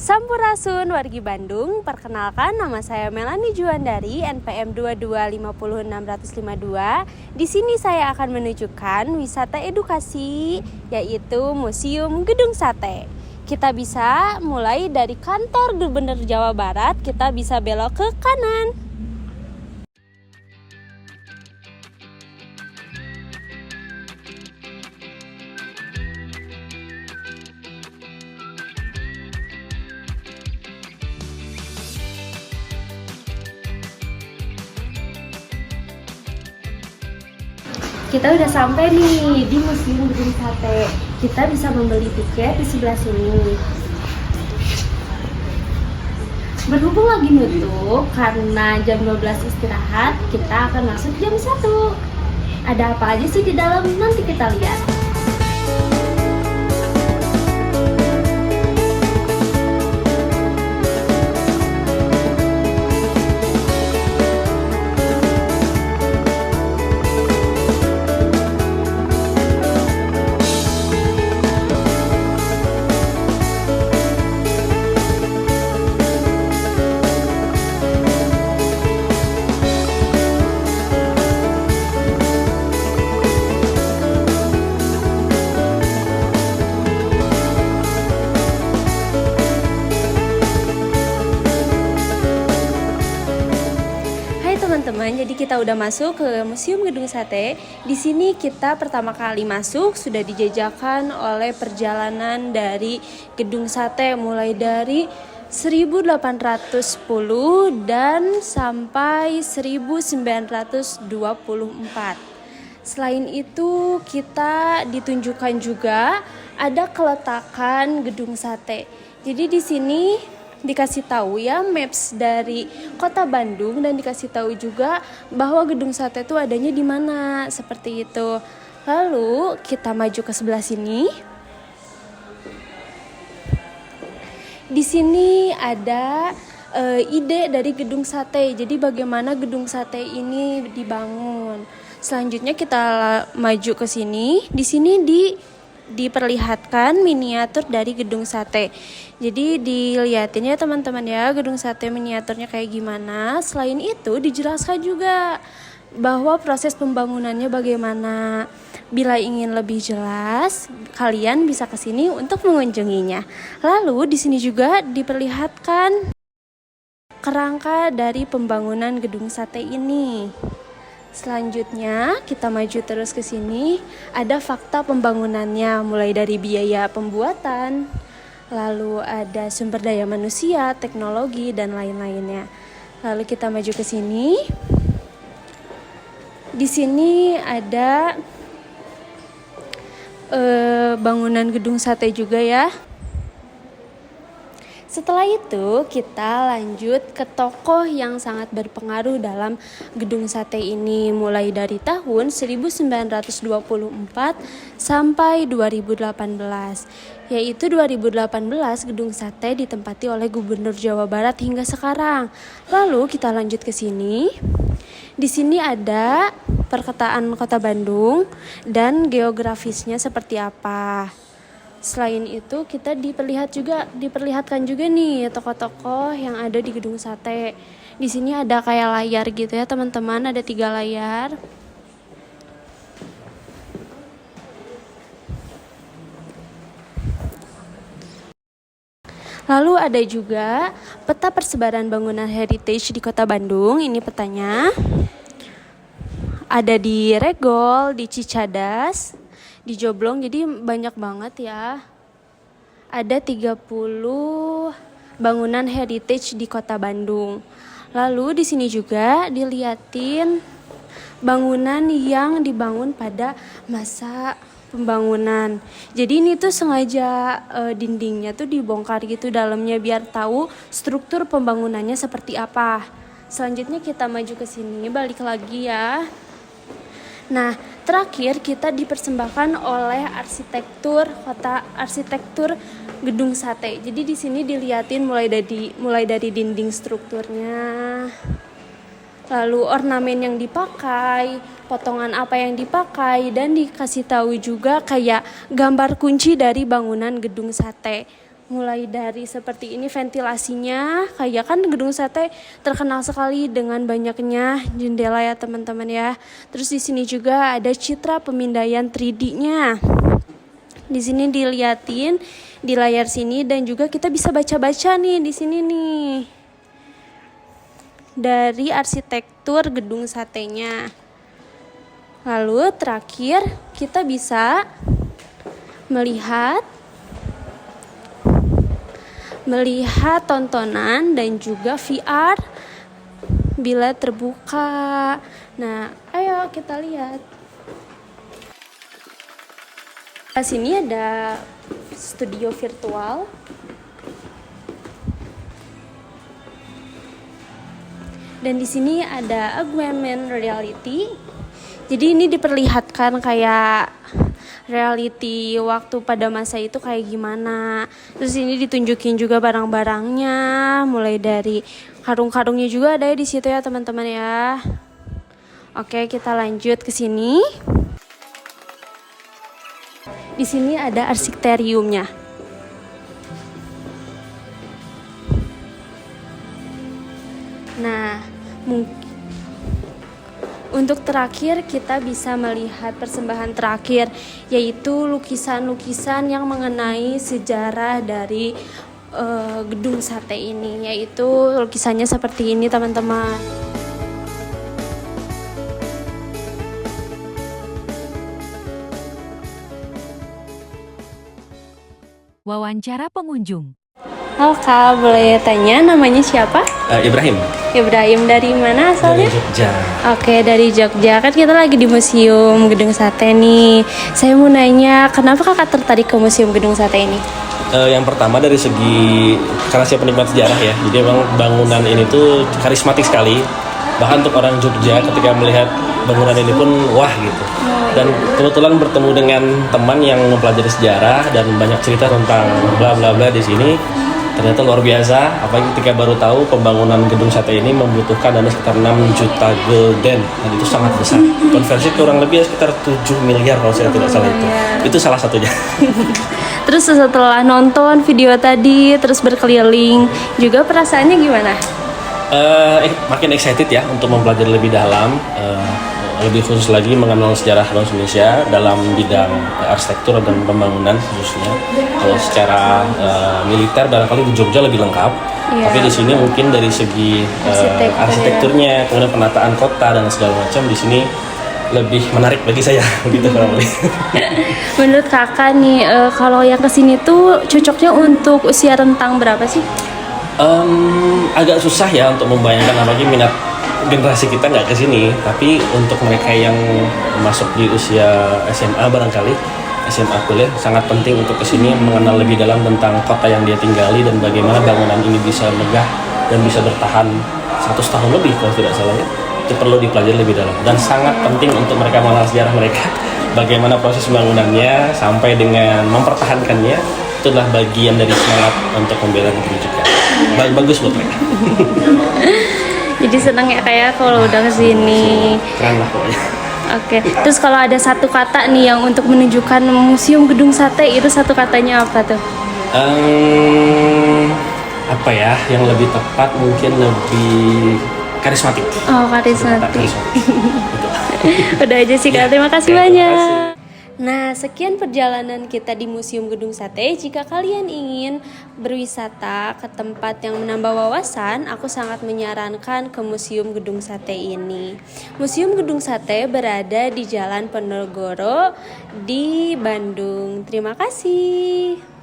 Sampurasun wargi Bandung, perkenalkan nama saya Melanie Juandari, NPM 2250652. Di sini saya akan menunjukkan wisata edukasi, yaitu Museum Gedung Sate. Kita bisa mulai dari kantor Gubernur Jawa Barat, kita bisa belok ke kanan. Kita udah sampai nih di Museum Gedung Sate. Kita bisa membeli tiket di sebelah sini. Berhubung lagi nutup karena jam 12 istirahat, kita akan masuk jam 1. Ada apa aja sih di dalam? Nanti kita lihat. Teman-teman, jadi kita udah masuk ke Museum Gedung Sate. Di sini kita pertama kali masuk sudah dijajakan oleh perjalanan dari Gedung Sate mulai dari 1810 dan sampai 1924. Selain itu, kita ditunjukkan juga ada keletakan Gedung Sate. Jadi di sini dikasih tahu ya maps dari Kota Bandung dan dikasih tahu juga bahwa Gedung Sate itu adanya di mana, seperti itu. Lalu kita maju ke sebelah sini. Di sini ada ide dari Gedung Sate. Jadi bagaimana Gedung Sate ini dibangun. Selanjutnya kita maju ke sini. Di sini diperlihatkan miniatur dari Gedung Sate. Jadi dilihatin ya teman-teman ya, Gedung Sate miniaturnya kayak gimana. Selain itu dijelaskan juga bahwa proses pembangunannya bagaimana. Bila ingin lebih jelas, kalian bisa ke sini untuk mengunjunginya. Lalu di sini juga diperlihatkan kerangka dari pembangunan Gedung Sate ini. Selanjutnya kita maju terus ke sini, ada fakta pembangunannya mulai dari biaya pembuatan, lalu ada sumber daya manusia, teknologi dan lain-lainnya. Lalu kita maju ke sini. Di sini ada bangunan Gedung Sate juga ya. Setelah itu kita lanjut ke tokoh yang sangat berpengaruh dalam Gedung Sate ini mulai dari tahun 1924 sampai 2018. Yaitu 2018 Gedung Sate ditempati oleh Gubernur Jawa Barat hingga sekarang. Lalu kita lanjut ke sini. Di sini ada perkataan Kota Bandung dan geografisnya seperti apa. Selain itu kita diperlihatkan juga nih tokoh-tokoh yang ada di Gedung Sate. Di sini ada kayak layar gitu ya teman-teman, ada 3 layar. Lalu ada juga peta persebaran bangunan heritage di Kota Bandung. Ini petanya. Ada di Regol, di Cicadas, di Joblong, jadi banyak banget ya. Ada 30 bangunan heritage di Kota Bandung. Lalu di sini juga dilihatin bangunan yang dibangun pada masa pembangunan. Jadi ini tuh sengaja dindingnya tuh dibongkar gitu dalamnya biar tahu struktur pembangunannya seperti apa. Selanjutnya kita maju ke sini, balik lagi ya. Nah, terakhir kita dipersembahkan oleh arsitektur Gedung Sate. Jadi di sini dilihatin mulai dari dinding strukturnya, lalu ornamen yang dipakai, potongan apa yang dipakai, dan dikasih tahu juga kayak gambar kunci dari bangunan Gedung Sate. Mulai dari seperti ini ventilasinya, kayak kan gedung sate terkenal sekali dengan banyaknya jendela ya teman-teman ya. Terus di sini juga ada citra pemindaian 3D-nya. Di sini diliatin di layar sini, dan juga kita bisa baca-baca nih di sini nih dari arsitektur gedung satenya. Lalu terakhir kita bisa melihat tontonan dan juga VR bila terbuka. Nah, ayo kita lihat. Di sini ada studio virtual. Dan di sini ada augmented reality. Jadi ini diperlihatkan kayak reality waktu pada masa itu kayak gimana. Terus ini ditunjukin juga barang-barangnya, mulai dari karung-karungnya juga ada di situ ya teman-teman ya. Oke, kita lanjut ke sini. Di sini ada arsitekteriumnya. Nah, mungkin untuk terakhir kita bisa melihat persembahan terakhir, yaitu lukisan-lukisan yang mengenai sejarah dari gedung sate ini, yaitu lukisannya seperti ini teman-teman. Wawancara pengunjung. Halo Kak, boleh tanya namanya siapa? Ibrahim. Ibrahim, dari mana asalnya? Dari Jogja. Oke, dari Jogja. Kan kita lagi di Museum Gedung Sate nih. Saya mau nanya, kenapa kakak tertarik ke Museum Gedung Sate ini? Yang pertama dari segi, karena saya penikmat sejarah ya, jadi memang bangunan ini tuh karismatik sekali. Bahkan untuk orang Jogja ketika melihat bangunan ini pun wah gitu. Dan kebetulan bertemu dengan teman yang mempelajari sejarah dan banyak cerita tentang bla bla bla di sini. Ternyata luar biasa, apalagi ketika baru tahu pembangunan gedung sate ini membutuhkan dana sekitar 6 juta gulden, dan itu sangat besar. Konversi kurang lebih sekitar 7 miliar kalau saya tidak salah itu. Itu salah satunya. Terus setelah nonton video tadi, terus berkeliling, juga perasaannya gimana? Makin excited ya untuk mempelajari lebih dalam, lebih khusus lagi mengenal sejarah bangsa Indonesia dalam bidang arsitektur dan pembangunan khususnya. Kalau secara militer barangkali di Jogja lebih lengkap, tapi di sini mungkin dari segi arsitekturnya, kemudian penataan kota dan segala macam di sini lebih menarik bagi saya gitu kurang lebih. Menurut kakak nih, kalau yang kesini tuh cocoknya untuk usia rentang berapa sih? Agak susah ya untuk membayangkan apalagi minat generasi kita nggak ke sini, tapi untuk mereka yang masuk di usia SMA barangkali SMA kuliah sangat penting untuk kesini mengenal lebih dalam tentang kota yang dia tinggali dan bagaimana bangunan ini bisa megah dan bisa bertahan 100 tahun lebih kalau tidak salah ya. Itu perlu dipelajari lebih dalam dan sangat penting untuk mereka mengenal sejarah mereka, bagaimana proses pembangunannya sampai dengan mempertahankannya. Itulah bagian dari semangat untuk membela negeri juga. Bagus buat mereka. Jadi senang ya kayak kalau udah kesini. Keren lah pokoknya. Oke, terus kalau ada satu kata nih yang untuk menunjukkan Museum Gedung Sate, itu satu katanya apa tuh? Apa ya, yang lebih tepat mungkin lebih karismatik. Oh, karismatik. Udah aja sih Kak, terima kasih banyak. Nah, sekian perjalanan kita di Museum Gedung Sate. Jika kalian ingin berwisata ke tempat yang menambah wawasan, aku sangat menyarankan ke Museum Gedung Sate ini. Museum Gedung Sate berada di Jalan Ponorogo di Bandung. Terima kasih.